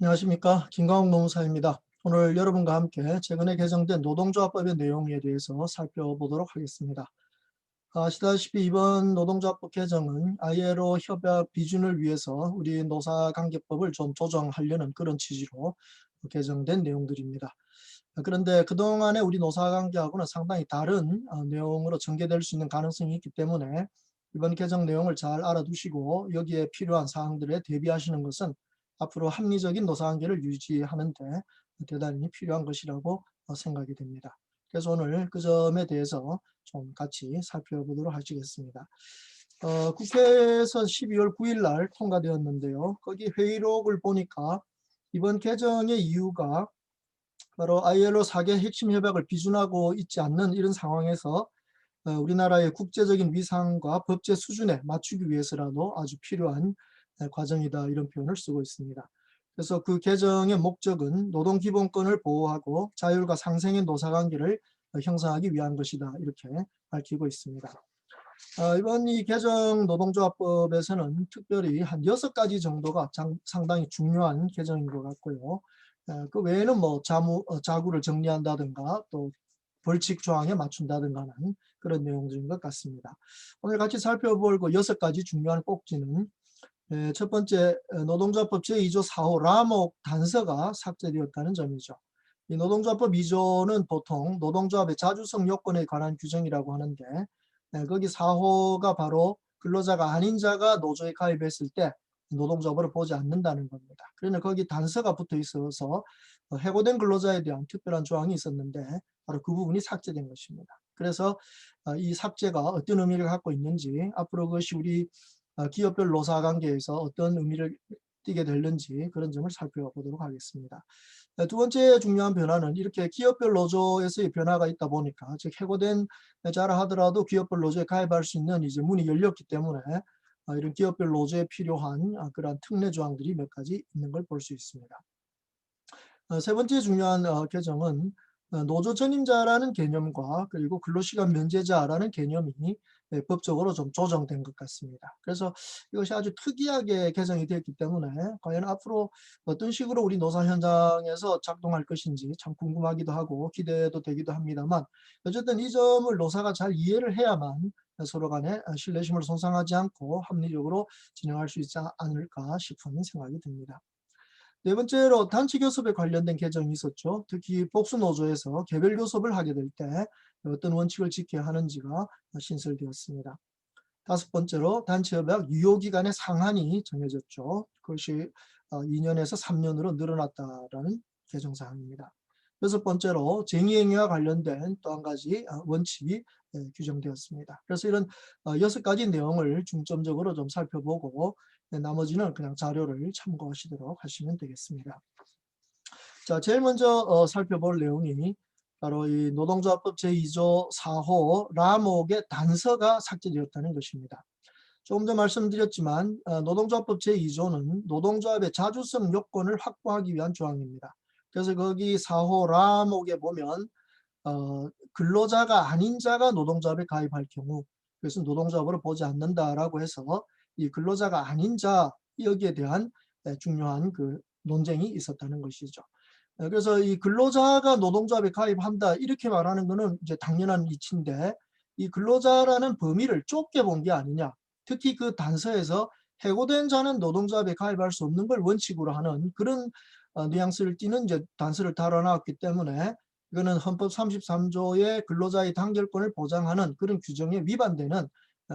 안녕하십니까. 김광욱 노무사입니다. 오늘 여러분과 함께 최근에 개정된 노동조합법의 내용에 대해서 살펴보도록 하겠습니다. 아시다시피 이번 노동조합법 개정은 ILO 협약 비준을 위해서 우리 노사관계법을 좀 조정하려는 그런 취지로 개정된 내용들입니다. 그런데 그동안의 우리 노사관계하고는 상당히 다른 내용으로 전개될 수 있는 가능성이 있기 때문에 이번 개정 내용을 잘 알아두시고 여기에 필요한 사항들에 대비하시는 것은 앞으로 합리적인 노사관계를 유지하는 데 대단히 필요한 것이라고 생각이 됩니다. 그래서 오늘 그 점에 대해서 좀 같이 살펴보도록 하시겠습니다. 국회에서 12월 9일 날 통과되었는데요. 거기 회의록을 보니까 이번 개정의 이유가 바로 ILO 4개 핵심 협약을 비준하고 있지 않는 이런 상황에서 우리나라의 국제적인 위상과 법제 수준에 맞추기 위해서라도 아주 필요한 과정이다, 이런 표현을 쓰고 있습니다. 그래서 그 개정의 목적은 노동기본권을 보호하고 자율과 상생의 노사관계를 형성하기 위한 것이다, 이렇게 밝히고 있습니다. 이번 이 개정 노동조합법에서는 특별히 한 6가지 정도가 상당히 중요한 개정인 것 같고요. 그 외에는 뭐 자구를 정리한다든가 또 벌칙 조항에 맞춘다든가 하는 그런 내용들인 것 같습니다. 오늘 같이 살펴볼 그 6가지 중요한 꼭지는 첫 번째, 노동조합법 제2조 4호 라목 단서가 삭제되었다는 점이죠. 이 노동조합법 2조는 보통 노동조합의 자주성 요건에 관한 규정이라고 하는데 거기 4호가 바로 근로자가 아닌 자가 노조에 가입했을 때 노동조합으로 보지 않는다는 겁니다. 그러나 거기 단서가 붙어 있어서 해고된 근로자에 대한 특별한 조항이 있었는데 바로 그 부분이 삭제된 것입니다. 그래서 이 삭제가 어떤 의미를 갖고 있는지, 앞으로 그것이 우리 기업별 노사관계에서 어떤 의미를 띠게 될는지 그런 점을 살펴보도록 하겠습니다. 두 번째 중요한 변화는 이렇게 기업별 노조에서의 변화가 있다 보니까, 즉 해고된 자라 하더라도 기업별 노조에 가입할 수 있는 이제 문이 열렸기 때문에 이런 기업별 노조에 필요한 그러한 특례 조항들이 몇 가지 있는 걸 볼 수 있습니다. 세 번째 중요한 개정은 노조 전임자라는 개념과 그리고 근로시간 면제자라는 개념이 법적으로 좀 조정된 것 같습니다. 그래서 이것이 아주 특이하게 개정이 되었기 때문에 과연 앞으로 어떤 식으로 우리 노사 현장에서 작동할 것인지 참 궁금하기도 하고 기대도 되기도 합니다만, 어쨌든 이 점을 노사가 잘 이해를 해야만 서로 간에 신뢰심을 손상하지 않고 합리적으로 진행할 수 있지 않을까 싶은 생각이 듭니다. 네 번째로 단체 교섭에 관련된 개정이 있었죠. 특히 복수노조에서 개별 교섭을 하게 될 때 어떤 원칙을 지켜야 하는지가 신설되었습니다. 다섯 번째로 단체협약 유효기간의 상한이 정해졌죠. 그것이 2년에서 3년으로 늘어났다라는 개정사항입니다. 여섯 번째로 쟁의행위와 관련된 또 한 가지 원칙이 규정되었습니다. 그래서 이런 6가지 내용을 중점적으로 좀 살펴보고 나머지는 그냥 자료를 참고하시도록 하시면 되겠습니다. 자, 제일 먼저 살펴볼 내용이 바로 이 노동조합법 제2조 4호 라목의 단서가 삭제되었다는 것입니다. 조금 전 말씀드렸지만 노동조합법 제2조는 노동조합의 자주성 요건을 확보하기 위한 조항입니다. 그래서 거기 4호 라목에 보면 근로자가 아닌 자가 노동조합에 가입할 경우, 그것은 노동조합으로 보지 않는다라고 해서 이 근로자가 아닌 자, 여기에 대한 중요한 그 논쟁이 있었다는 것이죠. 그래서 이 근로자가 노동조합에 가입한다, 이렇게 말하는 것은 이제 당연한 이치인데, 이 근로자라는 범위를 좁게 본 게 아니냐. 특히 그 단서에서 해고된 자는 노동조합에 가입할 수 없는 걸 원칙으로 하는 그런 뉘앙스를 띠는 이제 단서를 달아놨기 때문에 이거는 헌법 33조의 근로자의 단결권을 보장하는 그런 규정에 위반되는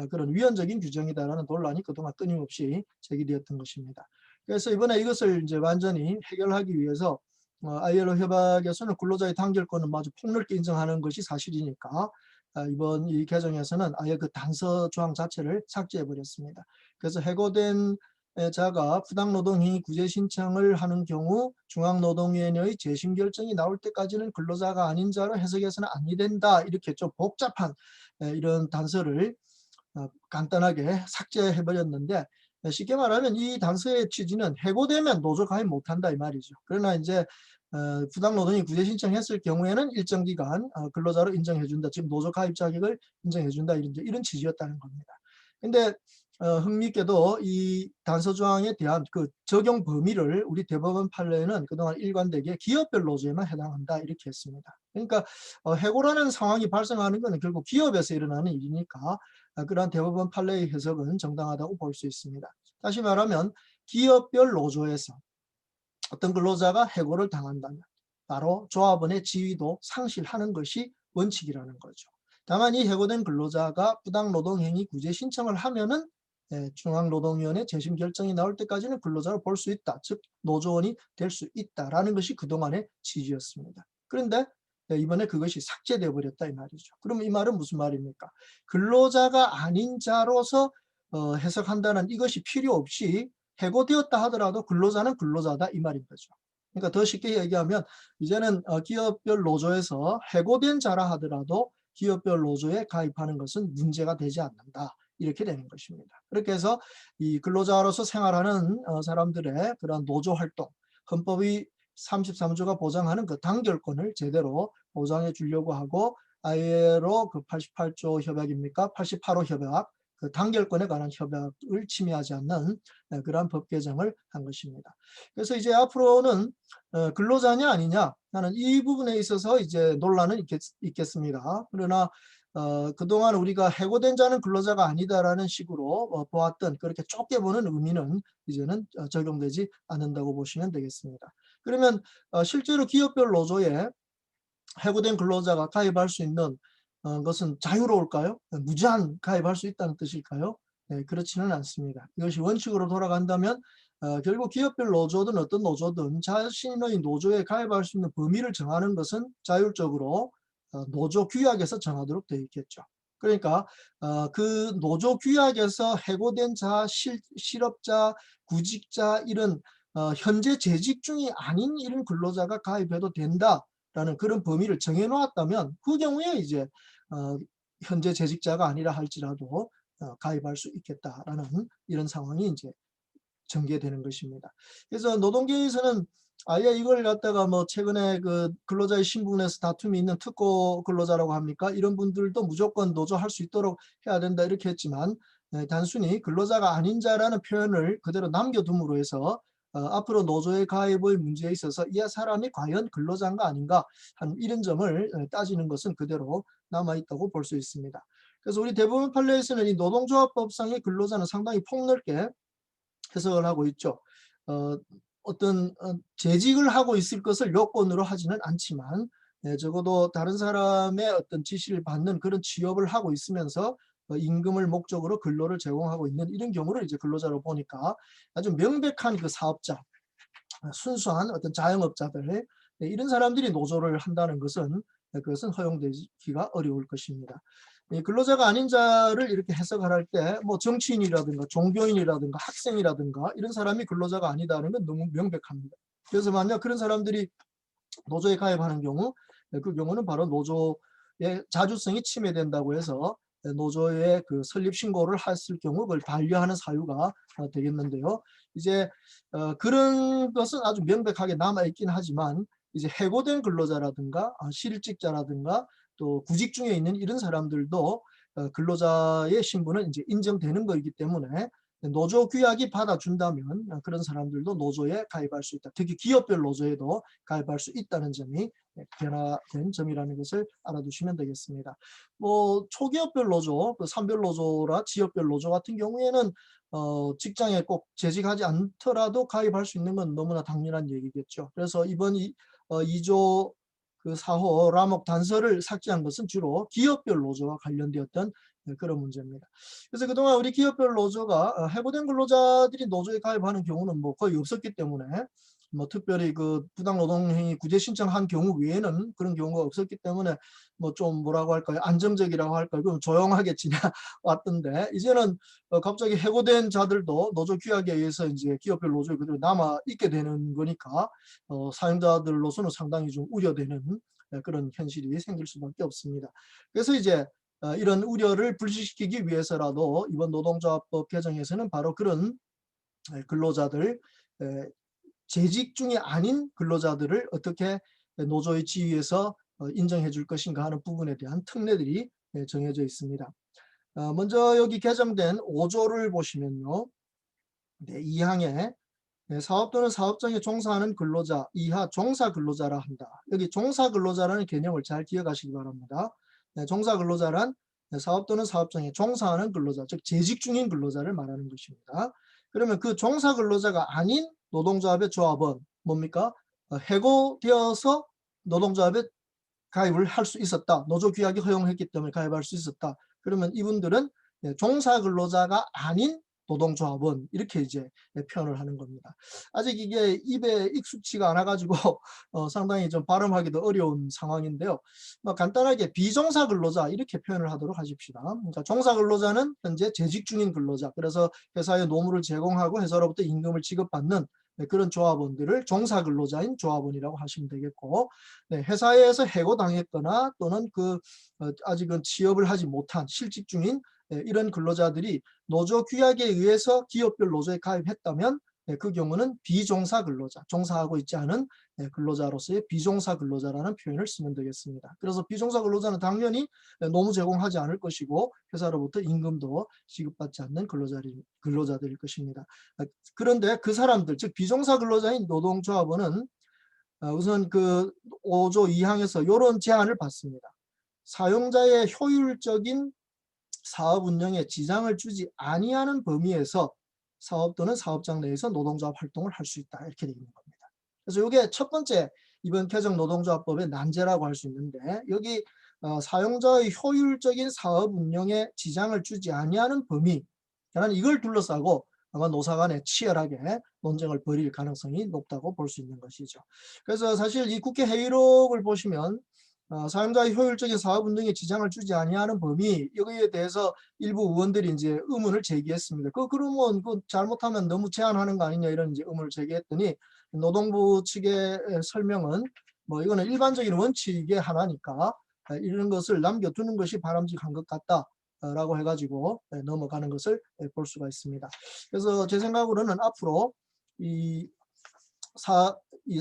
그런 위헌적인 규정이다라는 논란이 그동안 끊임없이 제기되었던 것입니다. 그래서 이번에 이것을 이제 완전히 해결하기 위해서 ILO 협약에서는 근로자의 단결권을 마주 폭넓게 인정하는 것이 사실이니까 이번 이 개정에서는 아예 그 단서 조항 자체를 삭제해 버렸습니다. 그래서 해고된 자가 부당노동행위 구제 신청을 하는 경우 중앙노동위원회의 재심 결정이 나올 때까지는 근로자가 아닌 자로 해석해서는 아니 된다, 이렇게 좀 복잡한 이런 단서를 간단하게 삭제해 버렸는데, 쉽게 말하면 이 단서의 취지는 해고되면 노조 가입 못한다, 이 말이죠. 그러나 이제 부당노동이 구제 신청했을 경우에는 일정 기간 근로자로 인정해준다, 지금 노조 가입 자격을 인정해준다, 이런 취지였다는 겁니다. 근데 흥미있게도 이 단서 조항에 대한 그 적용 범위를 우리 대법원 판례는 그동안 일관되게 기업별 노조에만 해당한다 이렇게 했습니다. 그러니까 해고라는 상황이 발생하는 것은 결국 기업에서 일어나는 일이니까 그러한 대법원 판례의 해석은 정당하다고 볼 수 있습니다. 다시 말하면 기업별 노조에서 어떤 근로자가 해고를 당한다면 바로 조합원의 지위도 상실하는 것이 원칙이라는 거죠. 다만 이 해고된 근로자가 부당노동행위 구제 신청을 하면은 중앙노동위원회 재심 결정이 나올 때까지는 근로자로 볼 수 있다. 즉 노조원이 될 수 있다라는 것이 그동안의 취지였습니다. 그런데 이번에 그것이 삭제되어 버렸다 이 말이죠. 그럼 이 말은 무슨 말입니까? 근로자가 아닌 자로서 해석한다는 이것이 필요 없이 해고되었다 하더라도 근로자는 근로자다 이 말인 거죠. 그러니까 더 쉽게 얘기하면 이제는 기업별 노조에서 해고된 자라 하더라도 기업별 노조에 가입하는 것은 문제가 되지 않는다. 이렇게 되는 것입니다. 그렇게 해서 이 근로자로서 생활하는 사람들의 그런 노조 활동, 헌법이 33조가 보장하는 그 단결권을 제대로 보장해 주려고 하고 ILO 그 88조 협약입니까? 88호 협약, 그 단결권에 관한 협약을 침해하지 않는 그러한 법 개정을 한 것입니다. 그래서 이제 앞으로는 근로자냐 아니냐 하는 이 부분에 있어서 이제 논란은 있겠습니다. 그러나 그동안 우리가 해고된 자는 근로자가 아니다라는 식으로 보았던 그렇게 좁게 보는 의미는 이제는 적용되지 않는다고 보시면 되겠습니다. 그러면 실제로 기업별 노조에 해고된 근로자가 가입할 수 있는 것은 자유로울까요? 무제한 가입할 수 있다는 뜻일까요? 네, 그렇지는 않습니다. 이것이 원칙으로 돌아간다면 결국 기업별 노조든 어떤 노조든 자신의 노조에 가입할 수 있는 범위를 정하는 것은 자율적으로 노조 규약에서 정하도록 되어 있겠죠. 그러니까 그 노조 규약에서 해고된 자, 실업자, 구직자 이런 현재 재직 중이 아닌 이런 근로자가 가입해도 된다라는 그런 범위를 정해 놓았다면 그 경우에 이제 현재 재직자가 아니라 할지라도 가입할 수 있겠다라는 이런 상황이 이제 전개되는 것입니다. 그래서 노동계에서는 아예 이걸 갖다가 뭐 최근에 그 근로자의 신분에서 다툼이 있는 특고 근로자라고 합니까? 이런 분들도 무조건 노조할 수 있도록 해야 된다 이렇게 했지만 단순히 근로자가 아닌 자라는 표현을 그대로 남겨둠으로 해서 앞으로 노조의 가입의 문제에 있어서 이 사람이 과연 근로자인가 아닌가 한 이런 점을 따지는 것은 그대로 남아있다고 볼 수 있습니다. 그래서 우리 대법원 판례에서는 이 노동조합법상의 근로자는 상당히 폭넓게 해석을 하고 있죠. 어떤 재직을 하고 있을 것을 요건으로 하지는 않지만 적어도 다른 사람의 어떤 지시를 받는 그런 취업을 하고 있으면서 임금을 목적으로 근로를 제공하고 있는 이런 경우를 이제 근로자로 보니까 아주 명백한 그 사업자, 순수한 어떤 자영업자들 이런 사람들이 노조를 한다는 것은 그것은 허용되기가 어려울 것입니다. 근로자가 아닌 자를 이렇게 해석을 할 때 뭐 정치인이라든가 종교인이라든가 학생이라든가 이런 사람이 근로자가 아니다는 건 너무 명백합니다. 그래서 만약 그런 사람들이 노조에 가입하는 경우 그 경우는 바로 노조의 자주성이 침해된다고 해서 노조에 그 설립 신고를 했을 경우 그걸 반려하는 사유가 되겠는데요. 이제 그런 것은 아주 명백하게 남아 있긴 하지만 이제 해고된 근로자라든가 실직자라든가 또 구직 중에 있는 이런 사람들도 근로자의 신분은 이제 인정되는 거이기 때문에 노조 규약이 받아준다면 그런 사람들도 노조에 가입할 수 있다. 특히 기업별 노조에도 가입할 수 있다는 점이 변화된 점이라는 것을 알아두시면 되겠습니다. 뭐 초기업별 노조, 그 산별 노조라 지역별 노조 같은 경우에는 직장에 꼭 재직하지 않더라도 가입할 수 있는 건 너무나 당연한 얘기겠죠. 그래서 이번 2조 그 4호 라목 단서를 삭제한 것은 주로 기업별 노조와 관련되었던 그런 문제입니다. 그래서 그동안 우리 기업별 노조가 해고된 근로자들이 노조에 가입하는 경우는 뭐 거의 없었기 때문에 뭐 특별히 그 부당노동행위 구제 신청한 경우 외에는 그런 경우가 없었기 때문에 뭐 좀 뭐라고 할까요? 안정적이라고 할까요? 그럼 조용하게 지나왔던데 이제는 갑자기 해고된 자들도 노조 규약에 의해서 이제 기업별 노조에 그대로 남아 있게 되는 거니까 사용자들로서는 상당히 좀 우려되는 그런 현실이 생길 수밖에 없습니다. 그래서 이제 이런 우려를 불식시키기 위해서라도 이번 노동조합법 개정에서는 바로 그런 근로자들, 재직 중이 아닌 근로자들을 어떻게 노조의 지위에서 인정해 줄 것인가 하는 부분에 대한 특례들이 정해져 있습니다. 먼저 여기 개정된 5조를 보시면요. 네, 2항에 사업 또는 사업장에 종사하는 근로자 이하 종사 근로자라 한다. 여기 종사 근로자라는 개념을 잘 기억하시기 바랍니다. 종사 근로자란 사업 또는 사업장에 종사하는 근로자, 즉 재직 중인 근로자를 말하는 것입니다. 그러면 그 종사 근로자가 아닌 노동조합의 조합은 뭡니까? 해고되어서 노동조합에 가입을 할 수 있었다. 노조 규약이 허용했기 때문에 가입할 수 있었다. 그러면 이분들은 종사 근로자가 아닌 노동조합원 이렇게 이제 표현을 하는 겁니다. 아직 이게 입에 익숙치가 않아 가지고 상당히 좀 발음하기도 어려운 상황인데요. 간단하게 비종사 근로자 이렇게 표현을 하도록 하십시다. 그러니까 종사 근로자는 현재 재직 중인 근로자, 그래서 회사에 노무를 제공하고 회사로부터 임금을 지급받는 그런 조합원들을 종사 근로자인 조합원이라고 하시면 되겠고, 회사에서 해고당했거나 또는 아직은 취업을 하지 못한 실직 중인 이런 근로자들이 노조 규약에 의해서 기업별 노조에 가입했다면 그 경우는 비종사 근로자, 종사하고 있지 않은 근로자로서의 비종사 근로자라는 표현을 쓰면 되겠습니다. 그래서 비종사 근로자는 당연히 노무 제공하지 않을 것이고 회사로부터 임금도 지급받지 않는 근로자들일 것입니다. 그런데 그 사람들, 즉 비종사 근로자인 노동조합원은 우선 그 5조 2항에서 이런 제안을 받습니다. 사용자의 효율적인 사업 운영에 지장을 주지 아니하는 범위에서 사업 또는 사업장 내에서 노동조합 활동을 할 수 있다. 이렇게 되어 있는 겁니다. 그래서 이게 첫 번째 이번 개정 노동조합법의 난제라고 할 수 있는데, 여기 사용자의 효율적인 사업 운영에 지장을 주지 아니하는 범위, 저는 이걸 둘러싸고 아마 노사 간에 치열하게 논쟁을 벌일 가능성이 높다고 볼 수 있는 것이죠. 그래서 사실 이 국회 회의록을 보시면 사용자의 효율적인 사업 운영에 지장을 주지 아니하는 범위, 여기에 대해서 일부 의원들이 이제 의문을 제기했습니다. 그러면 잘못하면 너무 제한하는 거 아니냐 이런 이제 의문을 제기했더니, 노동부 측의 설명은 이거는 일반적인 원칙의 하나니까 이런 것을 남겨두는 것이 바람직한 것 같다라고 해가지고 넘어가는 것을 볼 수가 있습니다. 그래서 제 생각으로는 앞으로 이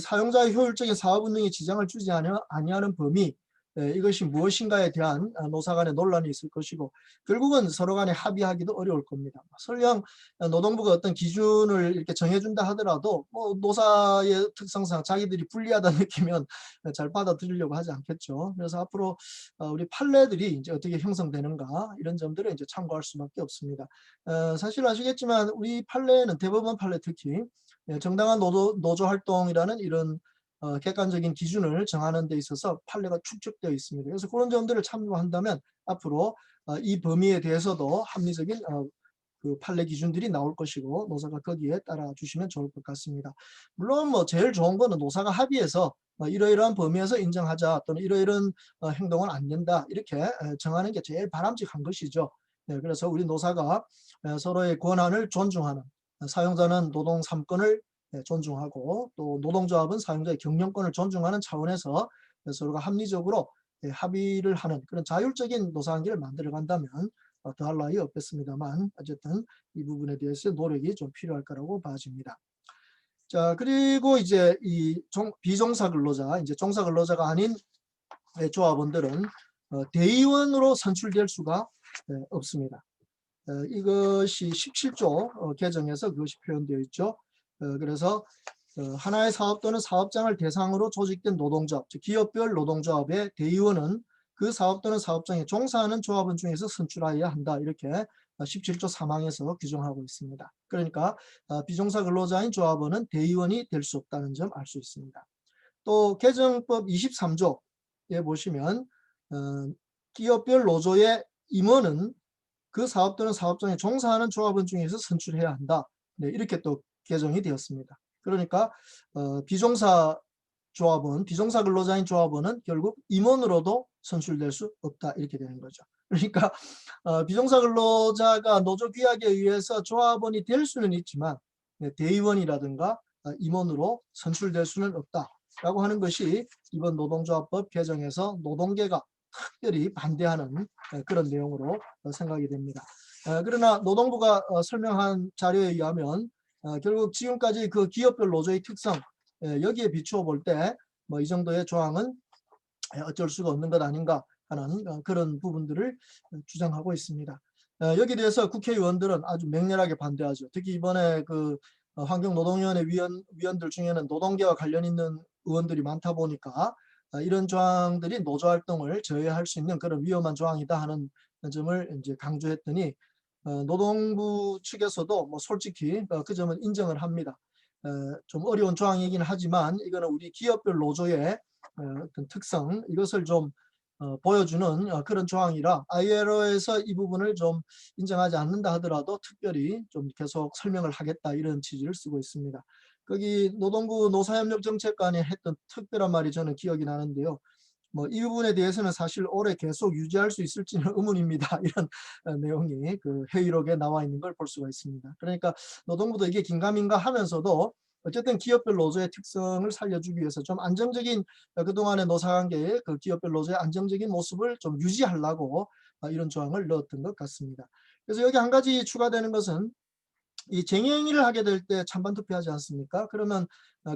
사용자의 효율적인 사업 운영에 지장을 주지 아니하는 범위, 이것이 무엇인가에 대한 노사 간의 논란이 있을 것이고, 결국은 서로 간에 합의하기도 어려울 겁니다. 설령 노동부가 어떤 기준을 이렇게 정해준다 하더라도 노사의 특성상 자기들이 불리하다 느끼면 잘 받아들이려고 하지 않겠죠. 그래서 앞으로 우리 판례들이 이제 어떻게 형성되는가 이런 점들을 이제 참고할 수밖에 없습니다. 사실 아시겠지만 우리 판례는, 대법원 판례 특히 정당한 노조 활동이라는 이런 객관적인 기준을 정하는 데 있어서 판례가 축적되어 있습니다. 그래서 그런 점들을 참고한다면 앞으로 이 범위에 대해서도 합리적인 그 판례 기준들이 나올 것이고 노사가 거기에 따라 주시면 좋을 것 같습니다. 물론 제일 좋은 거는 노사가 합의해서 이러이러한 범위에서 인정하자, 또는 이러이러한 행동은 안 된다, 이렇게 정하는 게 제일 바람직한 것이죠. 그래서 우리 노사가 서로의 권한을 존중하는, 사용자는 노동 3권을 존중하고 또 노동조합은 사용자의 경영권을 존중하는 차원에서 서로가 합리적으로 합의를 하는 그런 자율적인 노사관계를 만들어 간다면 더할 나위 없겠습니다만, 어쨌든 이 부분에 대해서 노력이 좀 필요할 거라고 봐집니다. 자, 그리고 이제 이 비종사 근로자, 이제 종사 근로자가 아닌 조합원들은 대의원으로 선출될 수가 없습니다. 이것이 17조 개정에서 그것이 표현되어 있죠. 그래서 하나의 사업 또는 사업장을 대상으로 조직된 노동조합, 즉 기업별 노동조합의 대의원은 그 사업 또는 사업장에 종사하는 조합원 중에서 선출하여야 한다, 이렇게 17조 3항에서 규정하고 있습니다. 그러니까 비종사 근로자인 조합원은 대의원이 될 수 없다는 점 알 수 있습니다. 또 개정법 23조에 보시면 기업별 노조의 임원은 그 사업 또는 사업장에 종사하는 조합원 중에서 선출해야 한다. 이렇게 또 개정이 되었습니다. 그러니까 비종사 근로자인 조합원은 결국 임원으로도 선출될 수 없다, 이렇게 되는 거죠. 그러니까 비종사 근로자가 노조 규약에 의해서 조합원이 될 수는 있지만 대의원이라든가 임원으로 선출될 수는 없다라고 하는 것이 이번 노동조합법 개정에서 노동계가 특별히 반대하는 그런 내용으로 생각이 됩니다. 그러나 노동부가 설명한 자료에 의하면 결국 지금까지 그 기업별 노조의 특성, 여기에 비추어 볼 때 이 정도의 조항은 어쩔 수가 없는 것 아닌가 하는 그런 부분들을 주장하고 있습니다. 여기에 대해서 국회의원들은 아주 맹렬하게 반대하죠. 특히 이번에 그 환경노동위원회 위원들 중에는 노동계와 관련 있는 의원들이 많다 보니까 이런 조항들이 노조활동을 저해할 수 있는 그런 위험한 조항이다 하는 점을 이제 강조했더니 노동부 측에서도 뭐 솔직히 그 점은 인정을 합니다. 좀 어려운 조항이긴 하지만 이거는 우리 기업별 노조의 어떤 특성, 이것을 좀 보여주는 그런 조항이라 ILO에서 이 부분을 좀 인정하지 않는다 하더라도 특별히 좀 계속 설명을 하겠다, 이런 취지를 쓰고 있습니다. 거기 노동부 노사협력정책관이 했던 특별한 말이 저는 기억이 나는데요. 뭐 이 부분에 대해서는 사실 올해 계속 유지할 수 있을지는 의문입니다. 이런 내용이 그 회의록에 나와 있는 걸 볼 수가 있습니다. 그러니까 노동부도 이게 긴가민가 하면서도 어쨌든 기업별 노조의 특성을 살려주기 위해서 좀 안정적인 그동안의 노사관계의 그 기업별 노조의 안정적인 모습을 좀 유지하려고 이런 조항을 넣었던 것 같습니다. 그래서 여기 한 가지 추가되는 것은 이 쟁의행위를 하게 될 때 찬반 투표하지 않습니까? 그러면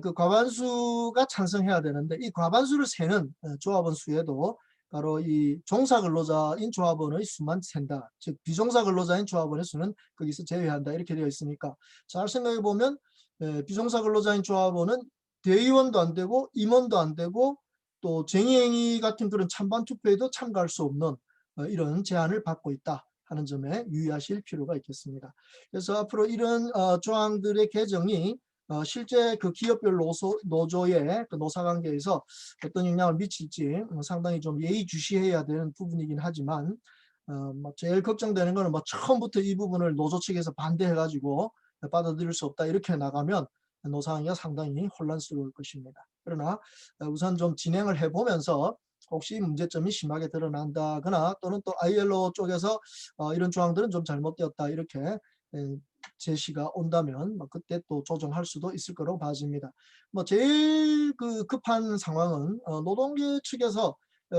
그 과반수가 찬성해야 되는데 이 과반수를 세는 조합원 수에도 바로 이 종사 근로자인 조합원의 수만 센다. 즉 비종사 근로자인 조합원의 수는 거기서 제외한다. 이렇게 되어 있으니까 잘 생각해 보면 비종사 근로자인 조합원은 대의원도 안 되고 임원도 안 되고 또 쟁의행위 같은 그런 찬반 투표에도 참가할 수 없는 이런 제한을 받고 있다 하는 점에 유의하실 필요가 있겠습니다. 그래서 앞으로 이런 조항들의 개정이 실제 그 기업별 노조의 그 노사관계에서 어떤 영향을 미칠지 상당히 좀 예의주시해야 되는 부분이긴 하지만 뭐 제일 걱정되는 거는 뭐 처음부터 이 부분을 노조 측에서 반대해가지고 받아들일 수 없다 이렇게 나가면 노사관계가 상당히 혼란스러울 것입니다. 그러나 우선 좀 진행을 해보면서 혹시 문제점이 심하게 드러난다거나 또는 또 ILO 쪽에서 이런 조항들은 좀 잘못되었다 이렇게 제시가 온다면 그때 또 조정할 수도 있을 거라고 봐집니다. 뭐 제일 그 급한 상황은 노동계 측에서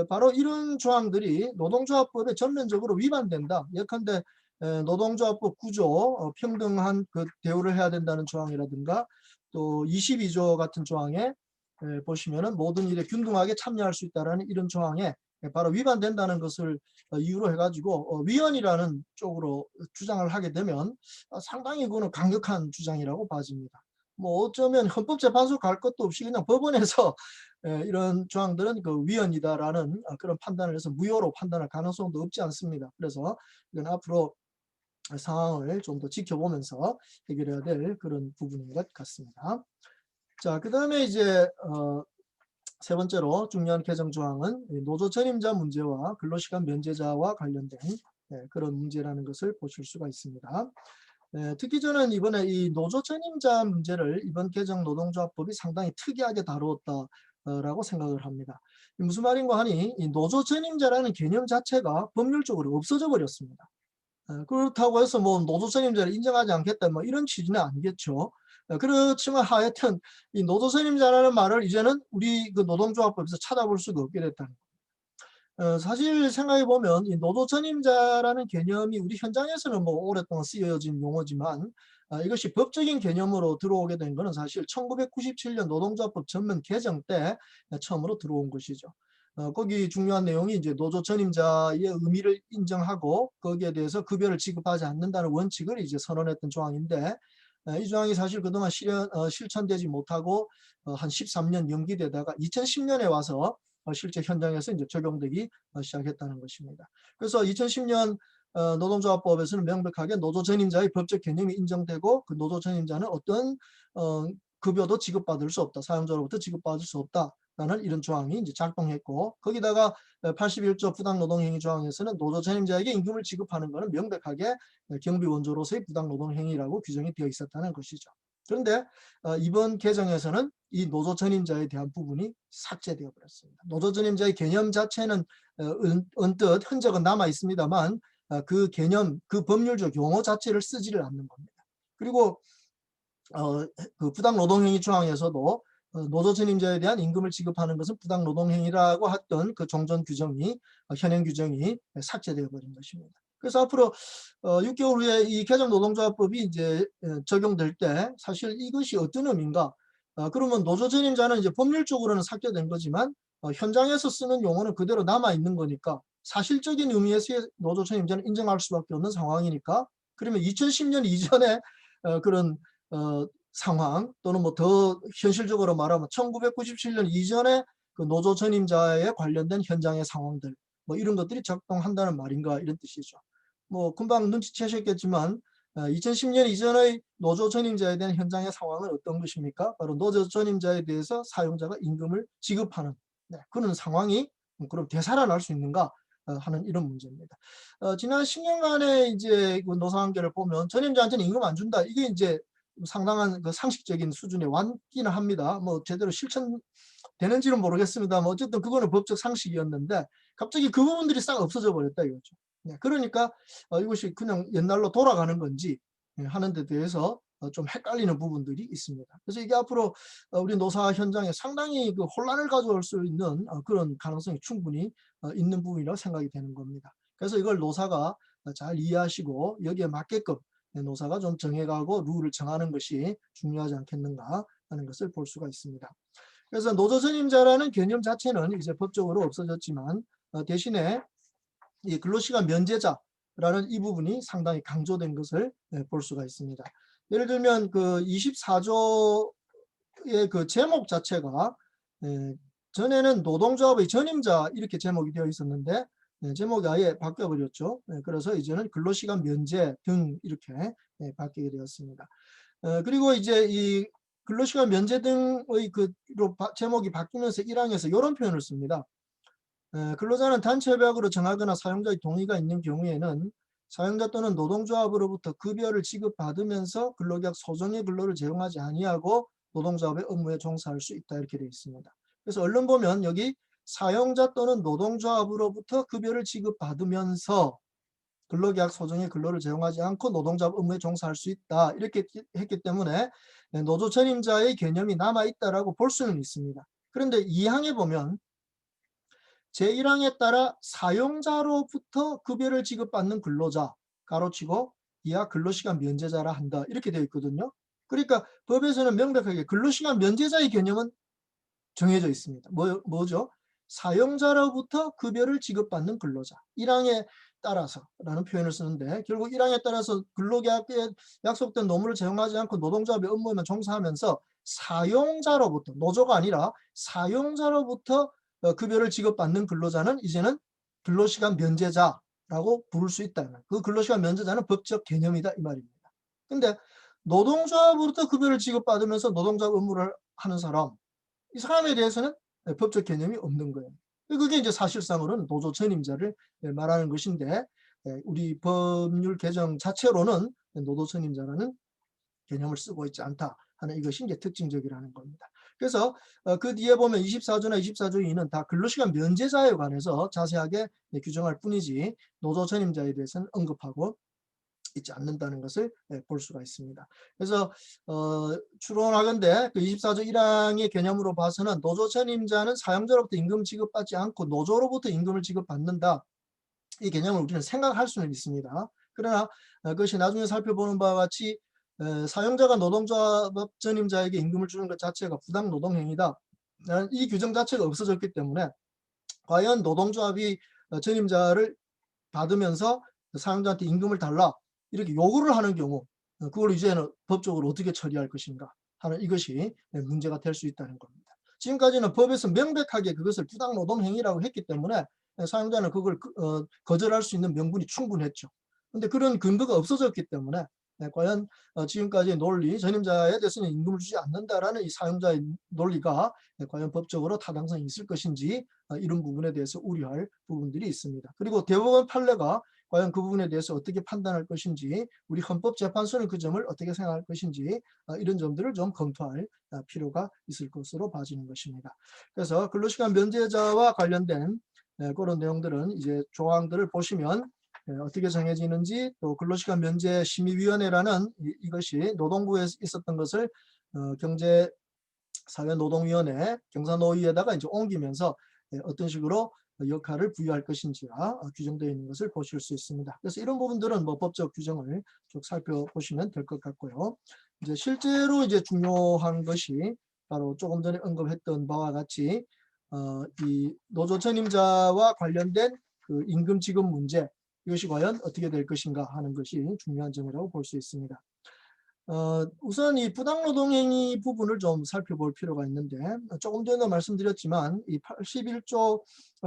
바로 이런 조항들이 노동조합법에 전면적으로 위반된다. 예컨대 노동조합법 9조 평등한 그 대우를 해야 된다는 조항이라든가 또 22조 같은 조항에 보시면은 모든 일에 균등하게 참여할 수 있다라는 이런 조항에 바로 위반된다는 것을 이유로 해가지고 위헌이라는 쪽으로 주장을 하게 되면 상당히 그거는 강력한 주장이라고 봐집니다. 뭐 어쩌면 헌법재판소 갈 것도 없이 그냥 법원에서 이런 조항들은 그 위헌이다라는 그런 판단을 해서 무효로 판단할 가능성도 없지 않습니다. 그래서 이건 앞으로 상황을 좀 더 지켜보면서 해결해야 될 그런 부분인 것 같습니다. 자, 그 다음에 이제 세 번째로 중요한 개정 조항은 노조 전임자 문제와 근로시간 면제자와 관련된 그런 문제라는 것을 보실 수가 있습니다. 특히 저는 이번에 이 노조 전임자 문제를 이번 개정 노동조합법이 상당히 특이하게 다루었다라고 생각을 합니다. 무슨 말인가 하니 이 노조 전임자라는 개념 자체가 법률적으로 없어져 버렸습니다. 그렇다고 해서 뭐 노조 전임자를 인정하지 않겠다 뭐 이런 취지는 아니겠죠. 그렇지만 하여튼 이 노조 전임자라는 말을 이제는 우리 그 노동조합법에서 찾아볼 수가 없게 됐다는 거예요. 사실 생각해 보면 이 노조 전임자라는 개념이 우리 현장에서는 뭐 오랫동안 쓰여진 용어지만 이것이 법적인 개념으로 들어오게 된 것은 사실 1997년 노동조합법 전면 개정 때 처음으로 들어온 것이죠. 거기 중요한 내용이 이제 노조 전임자의 의미를 인정하고 거기에 대해서 급여를 지급하지 않는다는 원칙을 이제 선언했던 조항인데 이 조항이 사실 그동안 실천되지 못하고 한 13년 연기되다가 2010년에 와서 실제 현장에서 이제 적용되기 시작했다는 것입니다. 그래서 2010년 노동조합법에서는 명백하게 노조 전임자의 법적 개념이 인정되고 그 노조 전임자는 어떤 급여도 지급받을 수 없다. 사용자로부터 지급받을 수 없다라는 이런 조항이 이제 작동했고 거기다가 81조 부당노동행위 조항에서는 노조 전임자에게 임금을 지급하는 것은 명백하게 경비 원조로서의 부당노동행위라고 규정이 되어 있었다는 것이죠. 그런데 이번 개정에서는 이 노조 전임자에 대한 부분이 삭제되어 버렸습니다. 노조 전임자의 개념 자체는 언뜻 흔적은 남아 있습니다만 그 개념, 그 법률적 용어 자체를 쓰지를 않는 겁니다. 그리고 그 부당노동행위 조항에서도 노조 전임자에 대한 임금을 지급하는 것은 부당노동행위라고 했던 그 종전 규정이 현행 규정이 삭제되어 버린 것입니다. 그래서 앞으로 6개월 후에 이 개정 노동조합법이 이제 적용될 때 사실 이것이 어떤 의미인가? 그러면 노조 전임자는 이제 법률적으로는 삭제된 거지만 현장에서 쓰는 용어는 그대로 남아 있는 거니까 사실적인 의미에서의 노조 전임자는 인정할 수밖에 없는 상황이니까, 그러면 2010년 이전에 그런 상황, 또는 뭐 더 현실적으로 말하면 1997년 이전에 그 노조 전임자에 관련된 현장의 상황들, 뭐 이런 것들이 작동한다는 말인가, 이런 뜻이죠. 뭐 금방 눈치채셨겠지만 2010년 이전의 노조 전임자에 대한 현장의 상황은 어떤 것입니까? 바로 노조 전임자에 대해서 사용자가 임금을 지급하는, 그런 상황이 그럼 되살아날 수 있는가 하는 이런 문제입니다. 지난 10년간의 이제 그 노사관계를 보면 전임자한테는 임금 안 준다, 이게 이제 상당한 그 상식적인 수준에 왔기는 합니다. 뭐 제대로 실천되는지는 모르겠습니다만 어쨌든 그거는 법적 상식이었는데 갑자기 그 부분들이 싹 없어져 버렸다 이거죠. 그러니까 이것이 그냥 옛날로 돌아가는 건지 하는 데 대해서 좀 헷갈리는 부분들이 있습니다. 그래서 이게 앞으로 우리 노사 현장에 상당히 그 혼란을 가져올 수 있는 그런 가능성이 충분히 있는 부분이라고 생각이 되는 겁니다. 그래서 이걸 노사가 잘 이해하시고 여기에 맞게끔 노사가 좀 정해가고 룰을 정하는 것이 중요하지 않겠는가 하는 것을 볼 수가 있습니다. 그래서 노조 전임자라는 개념 자체는 이제 법적으로 없어졌지만 대신에 이 근로시간 면제자라는 이 부분이 상당히 강조된 것을 볼 수가 있습니다. 예를 들면 그 24조의 그 제목 자체가 전에는 노동조합의 전임자 이렇게 제목이 되어 있었는데 제목이 아예 바뀌어버렸죠. 그래서 이제는 근로시간 면제 등 이렇게 바뀌게 되었습니다. 그리고 이제 이 근로시간 면제 등의 그로 제목이 바뀌면서 1항에서 이런 표현을 씁니다. 근로자는 단체 협약으로 정하거나 사용자의 동의가 있는 경우에는 사용자 또는 노동조합으로부터 급여를 지급받으면서 근로계약 소정의 근로를 제공하지 아니하고 노동조합의 업무에 종사할 수 있다, 이렇게 되어 있습니다. 그래서 얼른 보면 여기 사용자 또는 노동조합으로부터 급여를 지급받으면서 근로계약 소정의 근로를 제공하지 않고 노동조합 업무에 종사할 수 있다, 이렇게 했기 때문에 노조 전임자의 개념이 남아있다라고 볼 수는 있습니다. 그런데 2항에 보면 제1항에 따라 사용자로부터 급여를 지급받는 근로자 가로치고 이하 근로시간 면제자라 한다, 이렇게 되어 있거든요. 그러니까 법에서는 명백하게 근로시간 면제자의 개념은 정해져 있습니다. 뭐죠? 사용자로부터 급여를 지급받는 근로자. 1항에 따라서라는 표현을 쓰는데 결국 1항에 따라서 근로계약에 약속된 노무를 제공하지 않고 노동조합의 업무에만 종사하면서 사용자로부터, 노조가 아니라 사용자로부터 급여를 지급받는 근로자는 이제는 근로시간 면제자라고 부를 수 있다. 그 근로시간 면제자는 법적 개념이다, 이 말입니다. 근데 노동조합으로부터 급여를 지급받으면서 노동조합 업무를 하는 사람, 이 사람에 대해서는 법적 개념이 없는 거예요. 그게 이제 사실상으로는 노조 전임자를 말하는 것인데 우리 법률 개정 자체로는 노조 전임자라는 개념을 쓰고 있지 않다 하는 이것이 이제 특징적이라는 겁니다. 그래서 그 뒤에 보면 24조나 24조 2는 다 근로시간 면제자에 관해서 자세하게 규정할 뿐이지 노조 전임자에 대해서는 언급하고 있지 않는다는 것을 볼 수가 있습니다. 그래서 추론하건대 그 24조 1항의 개념으로 봐서는 노조 전임자는 사용자로부터 임금 지급받지 않고 노조로부터 임금을 지급받는다, 이 개념을 우리는 생각할 수는 있습니다. 그러나 그것이 나중에 살펴보는 바와 같이 사용자가 노동조합 전임자에게 임금을 주는 것 자체가 부당 노동행위다, 이 규정 자체가 없어졌기 때문에 과연 노동조합이 전임자를 받으면서 사용자한테 임금을 달라 이렇게 요구를 하는 경우 그걸 이제는 법적으로 어떻게 처리할 것인가 하는 이것이 문제가 될 수 있다는 겁니다. 지금까지는 법에서 명백하게 그것을 부당노동 행위라고 했기 때문에 사용자는 그걸 거절할 수 있는 명분이 충분했죠. 그런데 그런 근거가 없어졌기 때문에 과연 지금까지의 논리, 전임자에 대해서는 임금을 주지 않는다라는 이 사용자의 논리가 과연 법적으로 타당성이 있을 것인지 이런 부분에 대해서 우려할 부분들이 있습니다. 그리고 대법원 판례가 과연 그 부분에 대해서 어떻게 판단할 것인지, 우리 헌법재판소는 그 점을 어떻게 생각할 것인지 이런 점들을 좀 검토할 필요가 있을 것으로 봐지는 것입니다. 그래서 근로시간 면제자와 관련된 그런 내용들은 이제 조항들을 보시면 어떻게 정해지는지, 또 근로시간 면제 심의위원회라는 이것이 노동부에 있었던 것을 경제사회노동위원회 경사노위에다가 이제 옮기면서 어떤 식으로 역할을 부여할 것인지가 규정되어 있는 것을 보실 수 있습니다. 그래서 이런 부분들은 뭐 법적 규정을 쭉 살펴보시면 될 것 같고요. 이제 실제로 이제 중요한 것이 바로 조금 전에 언급했던 바와 같이 이 노조 전임자와 관련된 그 임금 지급 문제, 이것이 과연 어떻게 될 것인가 하는 것이 중요한 점이라고 볼 수 있습니다. 우선 이 부당노동행위 부분을 좀 살펴볼 필요가 있는데, 조금 전에 말씀드렸지만 이 81조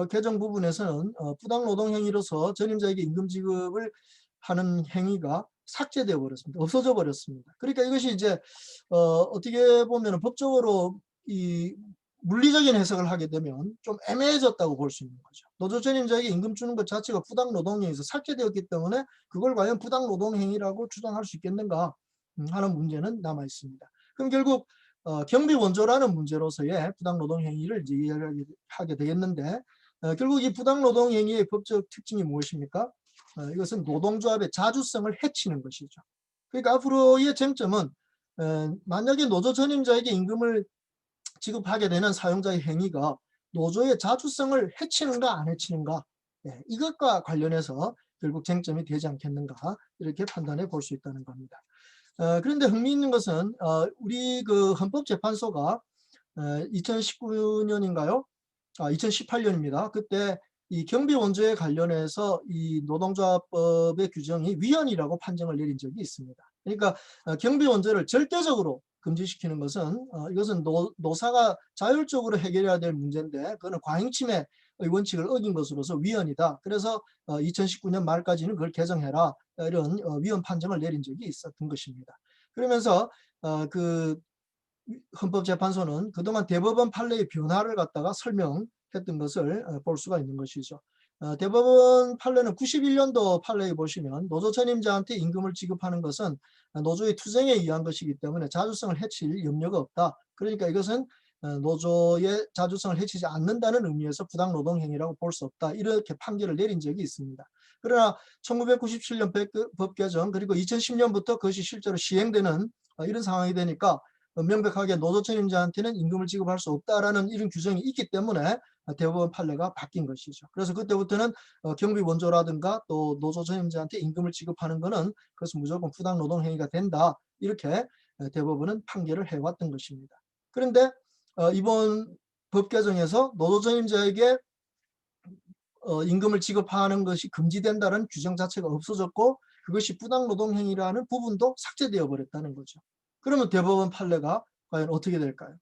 개정 부분에서는 부당노동행위로서 전임자에게 임금 지급을 하는 행위가 삭제되어 버렸습니다. 없어져 버렸습니다. 그러니까 이것이 이제 어떻게 보면 법적으로 이 물리적인 해석을 하게 되면 좀 애매해졌다고 볼 수 있는 거죠. 노조 전임자에게 임금 주는 것 자체가 부당노동행위에서 삭제되었기 때문에 그걸 과연 부당노동행위라고 주장할 수 있겠는가 하는 문제는 남아 있습니다. 그럼 결국 경비 원조라는 문제로서의 부당노동행위를 이제 이야기하게 되겠는데, 결국 이 부당노동행위의 법적 특징이 무엇입니까? 이것은 노동조합의 자주성을 해치는 것이죠. 그러니까 앞으로의 쟁점은 만약에 노조 전임자에게 임금을 지급하게 되는 사용자의 행위가 노조의 자주성을 해치는가 안 해치는가, 이것과 관련해서 결국 쟁점이 되지 않겠는가, 이렇게 판단해 볼 수 있다는 겁니다. 그런데 흥미있는 것은 우리 그 헌법재판소가 2019년인가요? 2018년입니다. 그때 이 경비 원조에 관련해서 이 노동조합법의 규정이 위헌이라고 판정을 내린 적이 있습니다. 그러니까 경비 원조를 절대적으로 금지시키는 것은 이것은 노사가 자율적으로 해결해야 될 문제인데, 그거는 과잉침해의 원칙을 어긴 것으로서 위헌이다. 그래서 2019년 말까지는 그걸 개정해라, 이런 위헌 판정을 내린 적이 있었던 것입니다. 그러면서 그 헌법재판소는 그동안 대법원 판례의 변화를 갖다가 설명했던 것을 볼 수가 있는 것이죠. 대법원 판례는 91년도 판례에 보시면 노조 전임자한테 임금을 지급하는 것은 노조의 투쟁에 의한 것이기 때문에 자주성을 해칠 염려가 없다. 그러니까 이것은 노조의 자주성을 해치지 않는다는 의미에서 부당노동행위라고 볼 수 없다, 이렇게 판결을 내린 적이 있습니다. 그러나 1997년 법 개정, 그리고 2010년부터 그것이 실제로 시행되는 이런 상황이 되니까 명백하게 노조 전임자한테는 임금을 지급할 수 없다라는 이런 규정이 있기 때문에 대법원 판례가 바뀐 것이죠. 그래서 그때부터는 경비 원조라든가 또 노조 전임자한테 임금을 지급하는 것은 그것은 무조건 부당노동행위가 된다, 이렇게 대법원은 판결을 해왔던 것입니다. 그런데 이번 법 개정에서 노조 전임자에게 임금을 지급하는 것이 금지된다는 규정 자체가 없어졌고, 그것이 부당노동행위라는 부분도 삭제되어 버렸다는 거죠. 그러면 대법원 판례가 과연 어떻게 될까요?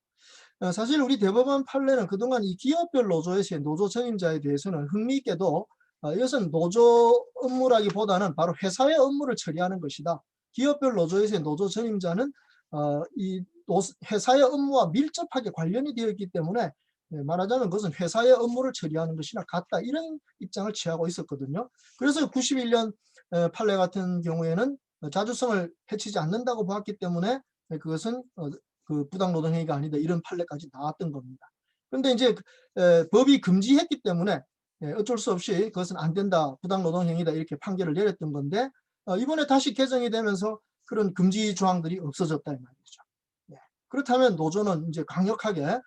사실 우리 대법원 판례는 그동안 이 기업별 노조에서의 노조 전임자에 대해서는 흥미있게도 이것은 노조 업무라기보다는 바로 회사의 업무를 처리하는 것이다. 기업별 노조에서의 노조 전임자는 이 회사의 업무와 밀접하게 관련이 되어 있기 때문에 말하자면 그것은 회사의 업무를 처리하는 것이나 같다, 이런 입장을 취하고 있었거든요. 그래서 91년 판례 같은 경우에는 자주성을 해치지 않는다고 보았기 때문에 그것은 그 부당노동행위가 아니다, 이런 판례까지 나왔던 겁니다. 그런데 이제 법이 금지했기 때문에 어쩔 수 없이 그것은 안 된다, 부당노동행위다, 이렇게 판결을 내렸던 건데, 이번에 다시 개정이 되면서 그런 금지 조항들이 없어졌다, 이 말이죠. 그렇다면 노조는 이제 강력하게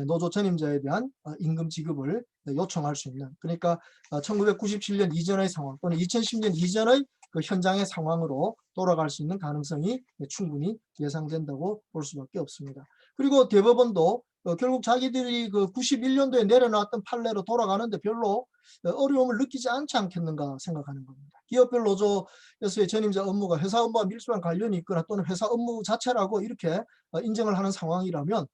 노조 전임자에 대한 임금 지급을 요청할 수 있는, 그러니까 1997년 이전의 상황 또는 2010년 이전의 그 현장의 상황으로 돌아갈 수 있는 가능성이 충분히 예상된다고 볼 수밖에 없습니다. 그리고 대법원도 결국 자기들이 그 91년도에 내려놨던 판례로 돌아가는데 별로 어려움을 느끼지 않지 않겠는가 생각하는 겁니다. 기업별 노조에서의 전임자 업무가 회사 업무와 밀접한 관련이 있거나 또는 회사 업무 자체라고 이렇게 인정을 하는 상황이라면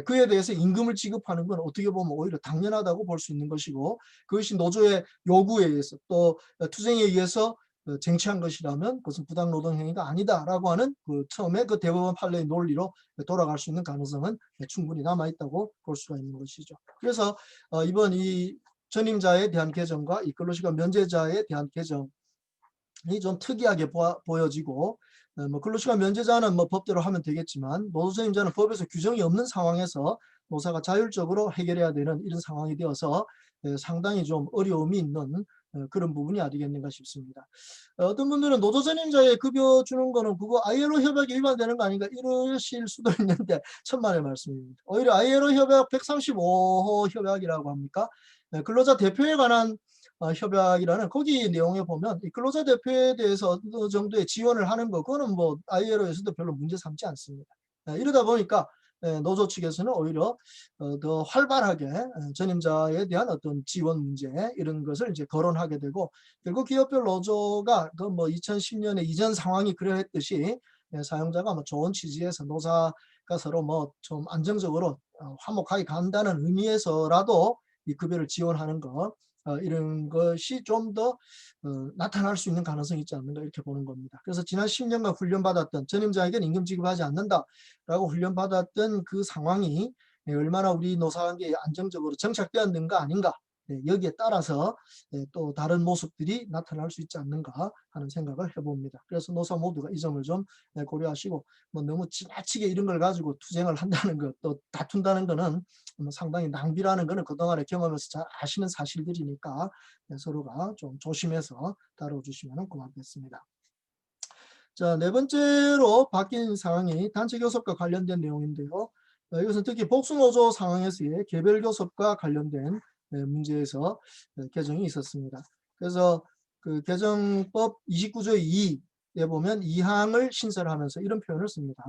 그에 대해서 임금을 지급하는 건 어떻게 보면 오히려 당연하다고 볼 수 있는 것이고, 그것이 노조의 요구에 의해서 또 투쟁에 의해서 쟁취한 것이라면 그것은 부당노동행위가 아니다라고 하는 그 처음에 그 대법원 판례의 논리로 돌아갈 수 있는 가능성은 충분히 남아있다고 볼 수가 있는 것이죠. 그래서 이번 이 전임자에 대한 개정과 이 근로시간 면제자에 대한 개정이 좀 특이하게 보여지고, 뭐 근로시간 면제자는 뭐 법대로 하면 되겠지만 노조 전임자는 법에서 규정이 없는 상황에서 노사가 자율적으로 해결해야 되는 이런 상황이 되어서 상당히 좀 어려움이 있는 그런 부분이 아니겠는가 싶습니다. 어떤 분들은 노조 전임자에 급여 주는 거는 그거 ILO 협약에 위반되는 거 아닌가 이러실 수도 있는데 천만의 말씀입니다. 오히려 ILO 협약 135호 협약이라고 합니까? 근로자 대표에 관한 협약이라는 거기 내용에 보면 이 근로자 대표에 대해서 어느 정도의 지원을 하는 거, 그거는 뭐 ILO에서도 별로 문제 삼지 않습니다. 이러다 보니까 노조 측에서는 오히려 더 활발하게 전임자에 대한 어떤 지원 문제 이런 것을 이제 거론하게 되고, 결국 기업별 노조가 그 뭐 2010년에 이전 상황이 그러했듯이 사용자가 뭐 좋은 취지에서 노사가 서로 뭐 좀 안정적으로 화목하게 간다는 의미에서라도 이 급여를 지원하는 것, 이런 것이 좀 더 나타날 수 있는 가능성이 있지 않는가 이렇게 보는 겁니다. 그래서 지난 10년간 훈련받았던 전임자에게는 임금 지급하지 않는다라고 훈련받았던 그 상황이 얼마나 우리 노사관계에 안정적으로 정착되었는가 아닌가, 여기에 따라서 또 다른 모습들이 나타날 수 있지 않는가 하는 생각을 해봅니다. 그래서 노사 모두가 이 점을 좀 고려하시고, 뭐 너무 지나치게 이런 걸 가지고 투쟁을 한다는 것, 또 다툰다는 거는 상당히 낭비라는 거는 그동안의 경험에서 잘 아시는 사실들이니까 서로가 좀 조심해서 다뤄주시면 고맙겠습니다. 자, 네 번째로 바뀐 상황이 단체 교섭과 관련된 내용인데요. 이것은 특히 복수노조 상황에서의 개별 교섭과 관련된 문제에서 개정이 있었습니다. 그래서 그 개정법 29조 2에 보면 2항을 신설하면서 이런 표현을 씁니다.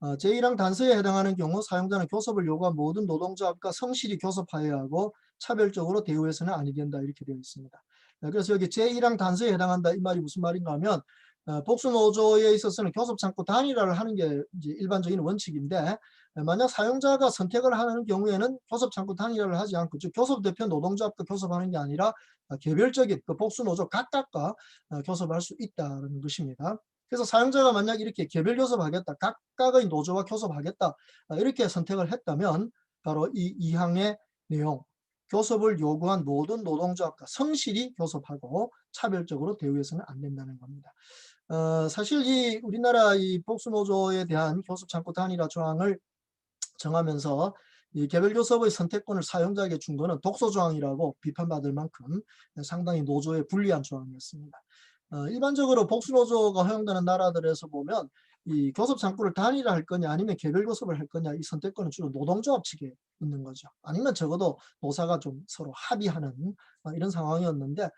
제1항 단서에 해당하는 경우 사용자는 교섭을 요구한 모든 노동조합과 성실히 교섭하여야 하고 차별적으로 대우해서는 아니 된다 이렇게 되어 있습니다. 그래서 여기 제1항 단서에 해당한다 이 말이 무슨 말인가 하면, 복수노조에 있어서는 교섭창구 단일화를 하는 게 이제 일반적인 원칙인데, 만약 사용자가 선택을 하는 경우에는 교섭창구 단일화를 하지 않고, 즉 교섭대표 노동조합과 교섭하는 게 아니라 개별적인 그 복수노조 각각과 교섭할 수 있다는 것입니다. 그래서 사용자가 만약 이렇게 개별 교섭하겠다, 각각의 노조와 교섭하겠다 이렇게 선택을 했다면 바로 이 2항의 내용, 교섭을 요구한 모든 노동조합과 성실히 교섭하고 차별적으로 대우해서는 안 된다는 겁니다. 사실 이 우리나라 이 복수노조에 대한 교섭창구 단일화 조항을 정하면서 이 개별교섭의 선택권을 사용자에게 준 것은 독소조항이라고 비판받을 만큼 상당히 노조에 불리한 조항이었습니다. 일반적으로 복수노조가 허용되는 나라들에서 보면 이 교섭창구를 단일화할 거냐 아니면 개별교섭을 할 거냐 이 선택권은 주로 노동조합 측에 있는 거죠. 아니면 적어도 노사가 좀 서로 합의하는 이런 상황이었는데,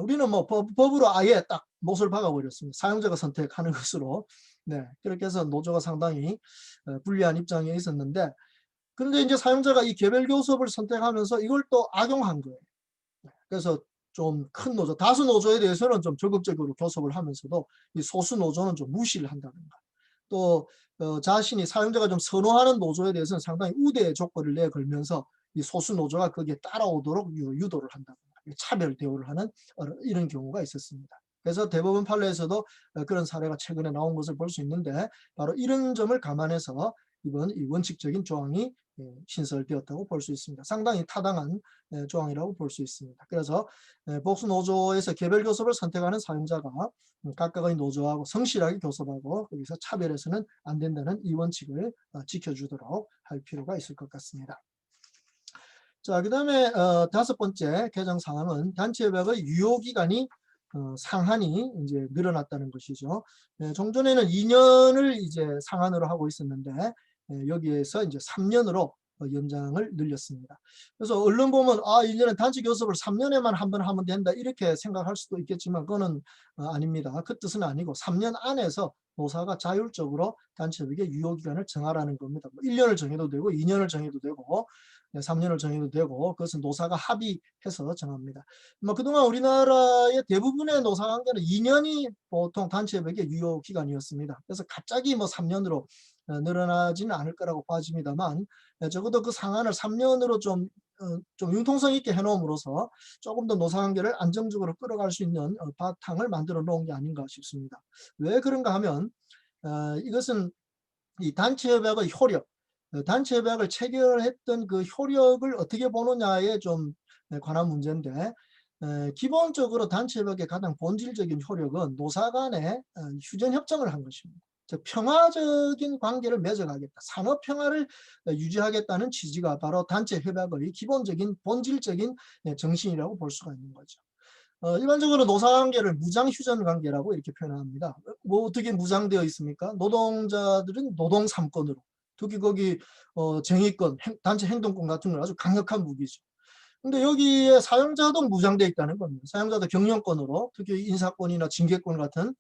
우리는 뭐 법으로 아예 딱 못을 박아버렸습니다. 사용자가 선택하는 것으로. 네, 그렇게 해서 노조가 상당히 불리한 입장에 있었는데, 그런데 이제 사용자가 이 개별 교섭을 선택하면서 이걸 또 악용한 거예요. 그래서 좀 큰 노조, 다수 노조에 대해서는 좀 적극적으로 교섭을 하면서도 이 소수 노조는 좀 무시를 한다든가, 또 자신이 사용자가 좀 선호하는 노조에 대해서는 상당히 우대의 조건을 내걸면서 이 소수 노조가 거기에 따라오도록 유도를 한다든가 차별 대우를 하는 이런 경우가 있었습니다. 그래서 대법원 판례에서도 그런 사례가 최근에 나온 것을 볼 수 있는데, 바로 이런 점을 감안해서 이번 이 원칙적인 조항이 신설되었다고 볼 수 있습니다. 상당히 타당한 조항이라고 볼 수 있습니다. 그래서 복수노조에서 개별 교섭을 선택하는 사용자가 각각의 노조하고 성실하게 교섭하고 거기서 차별해서는 안 된다는 이 원칙을 지켜주도록 할 필요가 있을 것 같습니다. 자, 그 다음에 다섯 번째 개정 사항은 단체협약의 유효기간이 상한이 이제 늘어났다는 것이죠. 종전에는 2년을 이제 상한으로 하고 있었는데, 여기에서 이제 3년으로 연장을 늘렸습니다. 그래서 언론 보면 이제는 단체 교섭을 3년에만 한 번 하면 된다 이렇게 생각할 수도 있겠지만 그거는 아닙니다. 그 뜻은 아니고 3년 안에서 노사가 자율적으로 단체협약의 유효기간을 정하라는 겁니다. 1년을 정해도 되고 2년을 정해도 되고 3년을 정해도 되고, 그것은 노사가 합의해서 정합니다. 뭐 그동안 우리나라의 대부분의 노사 관계는 2년이 보통 단체협약의 유효 기간이었습니다. 그래서 갑자기 뭐 3년으로 늘어나지는 않을 거라고 봐집니다만, 적어도 그 상한을 3년으로 좀 융통성 있게 해놓음으로써 조금 더 노사 관계를 안정적으로 끌어갈 수 있는 바탕을 만들어 놓은 게 아닌가 싶습니다. 왜 그런가 하면 이것은 이 단체협약의 효력, 단체협약을 체결했던 그 효력을 어떻게 보느냐에 좀 관한 문제인데, 기본적으로 단체협약의 가장 본질적인 효력은 노사 간에 휴전협정을 한 것입니다. 즉 평화적인 관계를 맺어가겠다, 산업평화를 유지하겠다는 취지가 바로 단체협약의 기본적인 본질적인 정신이라고 볼 수가 있는 거죠. 일반적으로 노사관계를 무장휴전 관계라고 이렇게 표현합니다. 뭐 어떻게 무장되어 있습니까? 노동자들은 노동 3권으로, 특히 거기 정의권, 단체 행동권 같은 건 아주 강력한 무기죠. 근데 여기에 사용자도 무장되어 있다는 겁니다. 사용자도 경영권으로, 특히 인사권이나 징계권 같은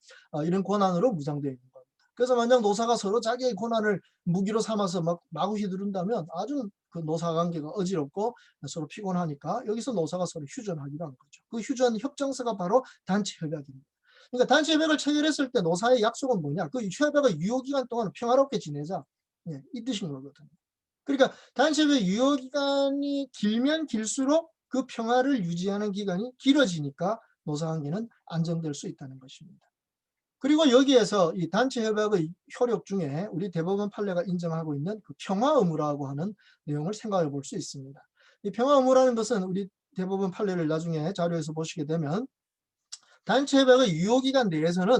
이런 권한으로 무장되어 있는 겁니다. 그래서 만약 노사가 서로 자기의 권한을 무기로 삼아서 막 마구 휘두른다면 아주 그 노사 관계가 어지럽고 서로 피곤하니까 여기서 노사가 서로 휴전하기로 한 거죠. 그 휴전 협정서가 바로 단체 협약입니다. 그러니까 단체 협약을 체결했을 때 노사의 약속은 뭐냐? 그 협약의 유효기간 동안 평화롭게 지내자. 예, 이 뜻인 거거든요. 그러니까 단체 협약 유효기간이 길면 길수록 그 평화를 유지하는 기간이 길어지니까 노사관계는 안정될 수 있다는 것입니다. 그리고 여기에서 이 단체 협약의 효력 중에 우리 대법원 판례가 인정하고 있는 그 평화 의무라고 하는 내용을 생각해 볼 수 있습니다. 이 평화 의무라는 것은 우리 대법원 판례를 나중에 자료에서 보시게 되면 단체 협약의 유효기간 내에서는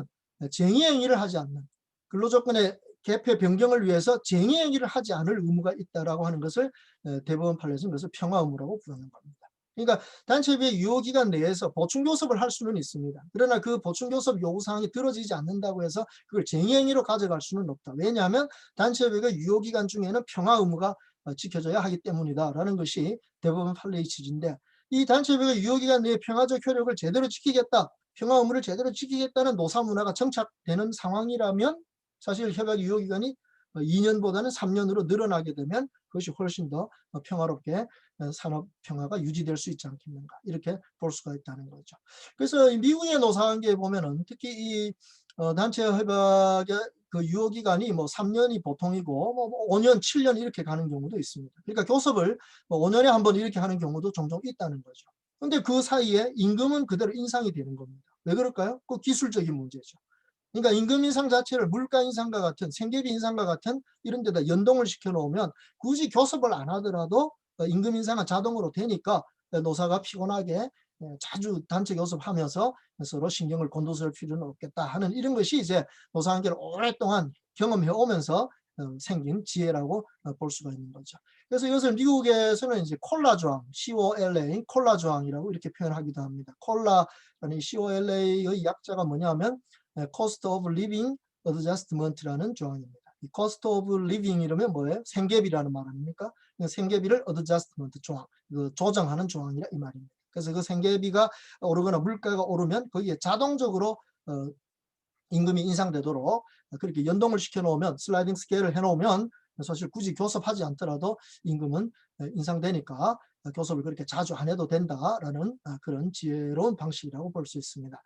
쟁의 행위를 하지 않는 근로조건의 개폐 변경을 위해서 쟁의 행위를 하지 않을 의무가 있다라고 하는 것을 대법원 판례에서는 그것을 평화 의무라고 부르는 겁니다. 그러니까 단체협의 유효기간 내에서 보충교섭을 할 수는 있습니다. 그러나 그 보충교섭 요구사항이 들어지지 않는다고 해서 그걸 쟁의행위로 가져갈 수는 없다. 왜냐하면 단체협의 유효기간 중에는 평화 의무가 지켜져야 하기 때문이다라는 것이 대법원 판례의 취지인데 이 단체협의 유효기간 내에 평화적 효력을 제대로 지키겠다. 평화 의무를 제대로 지키겠다는 노사 문화가 정착되는 상황이라면 사실 협약 유효기간이 2년보다는 3년으로 늘어나게 되면 그것이 훨씬 더 평화롭게 산업 평화가 유지될 수 있지 않겠는가 이렇게 볼 수가 있다는 거죠. 그래서 미국의 노사관계에 보면은 특히 이 단체 협약의 그 유효기간이 뭐 3년이 보통이고 뭐 5년, 7년 이렇게 가는 경우도 있습니다. 그러니까 교섭을 뭐 5년에 한 번 이렇게 하는 경우도 종종 있다는 거죠. 근데 그 사이에 임금은 그대로 인상이 되는 겁니다. 왜 그럴까요? 그 기술적인 문제죠. 그러니까 임금 인상 자체를 물가 인상과 같은 생계비 인상과 같은 이런 데다 연동을 시켜 놓으면 굳이 교섭을 안 하더라도 임금 인상은 자동으로 되니까 노사가 피곤하게 자주 단체 교섭하면서 서로 신경을 곤두설 필요는 없겠다 하는 이런 것이 이제 노사관계를 오랫동안 경험해 오면서 생긴 지혜라고 볼 수가 있는 거죠. 그래서 이것을 미국에서는 이제 콜라 조항, COLA, 콜라 조항이라고 이렇게 표현하기도 합니다. 콜라라는 COLA의 약자가 뭐냐면 Cost of Living Adjustment라는 조항입니다. 이 Cost of Living 이러면 뭐예요? 생계비라는 말 아닙니까? 생계비를 Adjustment 조항, 조정하는 조항이라 이 말입니다. 그래서 그 생계비가 오르거나 물가가 오르면 거기에 자동적으로 임금이 인상되도록 그렇게 연동을 시켜놓으면 슬라이딩 스케일을 해놓으면 사실 굳이 교섭하지 않더라도 임금은 인상되니까 교섭을 그렇게 자주 안 해도 된다라는 그런 지혜로운 방식이라고 볼 수 있습니다.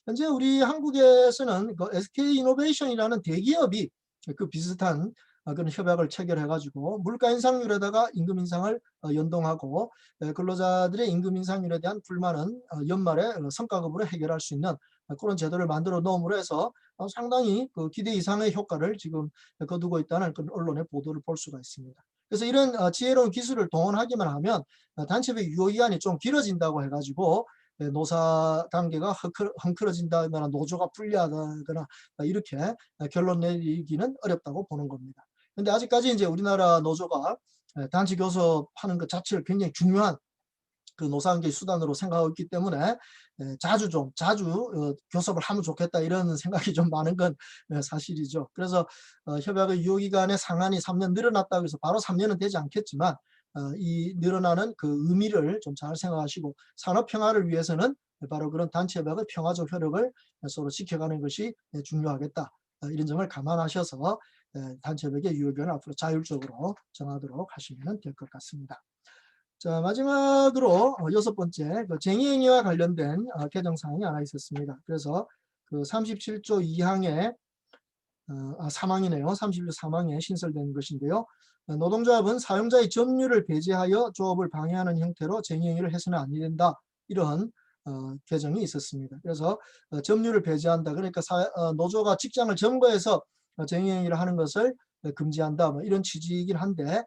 현재 우리 한국에서는 그 SK이노베이션이라는 대기업이 그 비슷한 그런 협약을 체결해가지고 물가 인상률에다가 임금 인상을 연동하고 근로자들의 임금 인상률에 대한 불만은 연말에 성과급으로 해결할 수 있는 그런 제도를 만들어 놓음으로 해서 상당히 그 기대 이상의 효과를 지금 거두고 있다는 그런 언론의 보도를 볼 수가 있습니다. 그래서 이런 지혜로운 기술을 동원하기만 하면 단체의 유효기간이 좀 길어진다고 해가지고 노사 단계가 헝클어진다거나 노조가 불리하다거나 이렇게 결론 내리기는 어렵다고 보는 겁니다. 근데 아직까지 이제 우리나라 노조가 단체 교섭하는 것 자체를 굉장히 중요한 그 노사관계 수단으로 생각하고 있기 때문에 자주 교섭을 하면 좋겠다 이런 생각이 좀 많은 건 사실이죠. 그래서 협약의 유효기간의 상한이 3년 늘어났다고 해서 바로 3년은 되지 않겠지만 이 늘어나는 그 의미를 좀 잘 생각하시고 산업 평화를 위해서는 바로 그런 단체 협약의 평화적 효력을 서로 지켜가는 것이 중요하겠다. 이런 점을 감안하셔서 단체 협약의 유효기간을 앞으로 자율적으로 정하도록 하시면 될 것 같습니다. 자, 마지막으로 6번째 그 쟁의행위와 관련된 개정사항이 하나 있었습니다. 그래서 그 37조 2항에 3항이네요. 37조 3항에 신설된 것인데요. 노동조합은 사용자의 점유를 배제하여 조업을 방해하는 형태로 쟁의행위를 해서는 안 된다. 이런 개정이 있었습니다. 그래서 점유를 배제한다. 그러니까 노조가 직장을 점거해서 쟁의행위를 하는 것을 금지한다. 뭐 이런 취지이긴 한데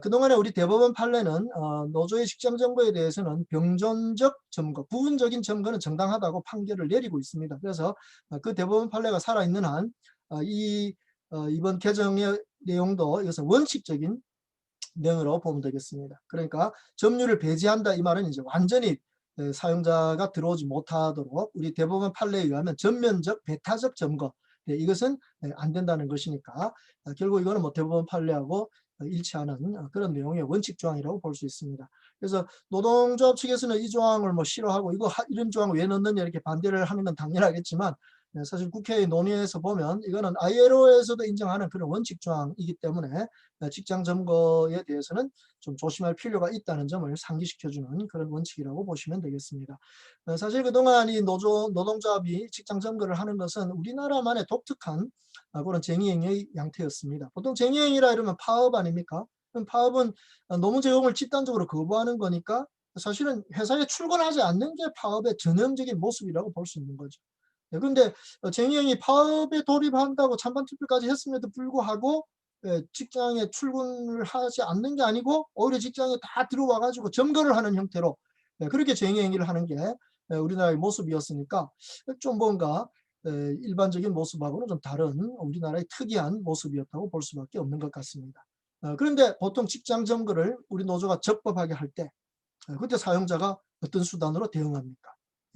그동안에 우리 대법원 판례는 노조의 직장 점거에 대해서는 병존적 점거, 부분적인 점거는 정당하다고 판결을 내리고 있습니다. 그래서 그 대법원 판례가 살아있는 한 이번 개정의 내용도 이것은 원칙적인 내용으로 보면 되겠습니다. 그러니까 점유를 배제한다 이 말은 이제 완전히 사용자가 들어오지 못하도록 우리 대법원 판례에 의하면 전면적 배타적 점거 이것은 안 된다는 것이니까 결국 이거는 뭐 대법원 판례하고 일치하는 그런 내용의 원칙 조항이라고 볼 수 있습니다. 그래서 노동조합 측에서는 이 조항을 뭐 싫어하고 이런 조항을 왜 넣느냐 이렇게 반대를 하는 건 당연하겠지만 사실 국회의 논의에서 보면 이거는 ILO에서도 인정하는 그런 원칙 조항이기 때문에 직장 점거에 대해서는 좀 조심할 필요가 있다는 점을 상기시켜주는 그런 원칙이라고 보시면 되겠습니다. 사실 그동안 이 노동조합이 직장 점거를 하는 것은 우리나라만의 독특한 그런 쟁의행위의 양태였습니다. 보통 쟁의행위라 이러면 파업 아닙니까? 그럼 파업은 노무제용을 집단적으로 거부하는 거니까 사실은 회사에 출근하지 않는 게 파업의 전형적인 모습이라고 볼 수 있는 거죠. 그런데 쟁의행위 파업에 돌입한다고 찬반 투표까지 했음에도 불구하고 직장에 출근을 하지 않는 게 아니고 오히려 직장에 다 들어와 가지고 점거를 하는 형태로 그렇게 쟁의행위를 하는 게 우리나라의 모습이었으니까 좀 뭔가 일반적인 모습하고는 좀 다른 우리나라의 특이한 모습이었다고 볼 수밖에 없는 것 같습니다. 그런데 보통 직장 점거를 우리 노조가 적법하게 할 때 그때 사용자가 어떤 수단으로 대응합니까?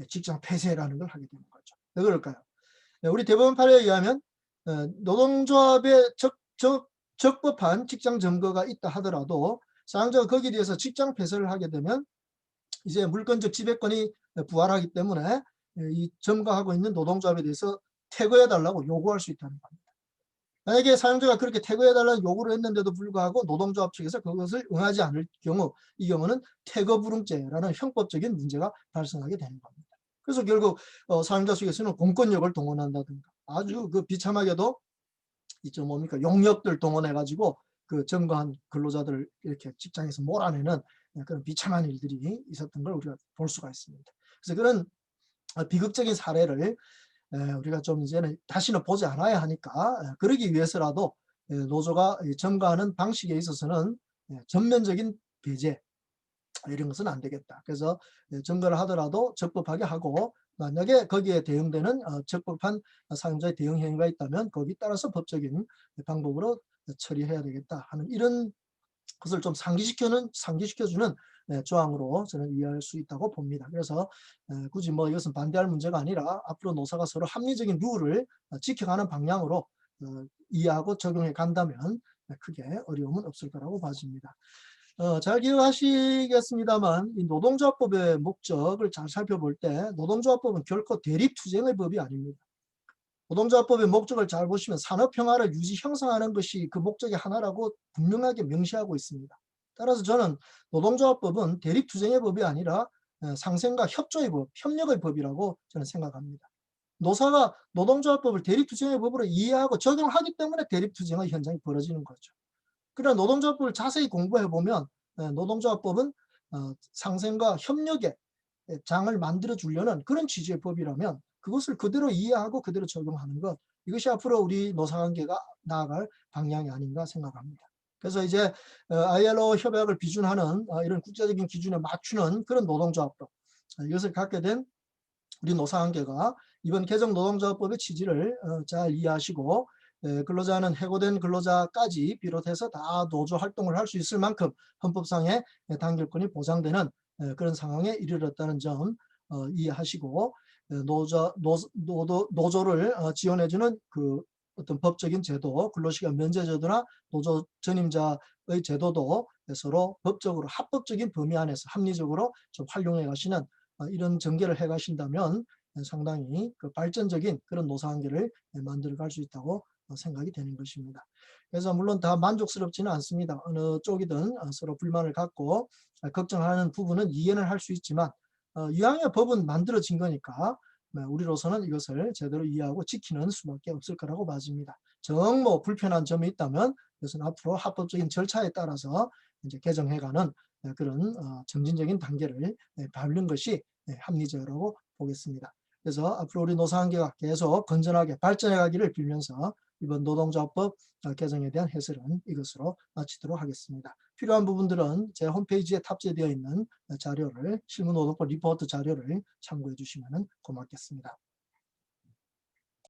직장 폐쇄라는 걸 하게 되는 거죠. 왜 그럴까요? 우리 대법원판에 의하면 노동조합의 적법한 직장 점거가 있다 하더라도 사용자가 거기에 대해서 직장 폐쇄를 하게 되면 이제 물권적 지배권이 부활하기 때문에 이 점거하고 있는 노동조합에 대해서 퇴거해달라고 요구할 수 있다는 겁니다. 만약에 사용자가 그렇게 퇴거해달라는 요구를 했는데도 불구하고 노동조합 측에서 그것을 응하지 않을 경우 이 경우는 퇴거불응죄라는 형법적인 문제가 발생하게 되는 겁니다. 그래서 결국 사용자 측에서는 공권력을 동원한다든가 아주 그 비참하게도 이좀 뭡니까 용역들 동원해 가지고 그 점거한 근로자들을 이렇게 직장에서 몰아내는 그런 비참한 일들이 있었던 걸 우리가 볼 수가 있습니다. 그래서 그런 비극적인 사례를 우리가 좀 이제는 다시는 보지 않아야 하니까 그러기 위해서라도 노조가 점거하는 방식에 있어서는 전면적인 배제 이런 것은 안 되겠다. 그래서 점거를 하더라도 적법하게 하고 만약에 거기에 대응되는 적법한 사용자의 대응 행위가 있다면 거기에 따라서 법적인 방법으로 처리해야 되겠다 하는 이런 것을 좀 상기시켜주는 조항으로 저는 이해할 수 있다고 봅니다. 그래서 굳이 뭐 이것은 반대할 문제가 아니라 앞으로 노사가 서로 합리적인 룰을 지켜가는 방향으로 이해하고 적용해 간다면 크게 어려움은 없을 거라고 봐집니다. 잘 기억하시겠습니다만 이 노동조합법의 목적을 잘 살펴볼 때 노동조합법은 결코 대립투쟁의 법이 아닙니다. 노동조합법의 목적을 잘 보시면 산업평화를 유지 형성하는 것이 그 목적의 하나라고 분명하게 명시하고 있습니다. 따라서 저는 노동조합법은 대립투쟁의 법이 아니라 상생과 협조의 법, 협력의 법이라고 저는 생각합니다. 노사가 노동조합법을 대립투쟁의 법으로 이해하고 적용하기 때문에 대립투쟁의 현상이 벌어지는 거죠. 그러나 노동조합법을 자세히 공부해 보면 노동조합법은 상생과 협력의 장을 만들어 주려는 그런 취지의 법이라면 그것을 그대로 이해하고 그대로 적용하는 것 이것이 앞으로 우리 노사관계가 나아갈 방향이 아닌가 생각합니다. 그래서 이제 ILO 협약을 비준하는 이런 국제적인 기준에 맞추는 그런 노동조합법 이것을 갖게 된 우리 노사관계가 이번 개정 노동조합법의 취지를 잘 이해하시고 근로자는 해고된 근로자까지 비롯해서 다 노조 활동을 할 수 있을 만큼 헌법상의 단결권이 보장되는 그런 상황에 이르렀다는 점 이해하시고 노조를 지원해주는 그 어떤 법적인 제도, 근로시간 면제 제도나 노조 전임자의 제도도 서로 법적으로 합법적인 범위 안에서 합리적으로 좀 활용해 가시는 이런 전개를 해 가신다면 상당히 그 발전적인 그런 노사관계를 만들어 갈 수 있다고 생각이 되는 것입니다. 그래서 물론 다 만족스럽지는 않습니다. 어느 쪽이든 서로 불만을 갖고 걱정하는 부분은 이해는 할 수 있지만 이왕에 법은 만들어진 거니까 우리로서는 이것을 제대로 이해하고 지키는 수밖에 없을 거라고 봐집니다. 정 뭐 불편한 점이 있다면 이것은 앞으로 합법적인 절차에 따라서 이제 개정해가는 그런 점진적인 단계를 밟는 것이 합리적이라고 보겠습니다. 그래서 앞으로 우리 노사관계가 계속 건전하게 발전해 가기를 빌면서 이번 노동조합법 개정에 대한 해설은 이것으로 마치도록 하겠습니다. 필요한 부분들은 제 홈페이지에 탑재되어 있는 자료를 실무노동법 리포트 자료를 참고해 주시면 고맙겠습니다.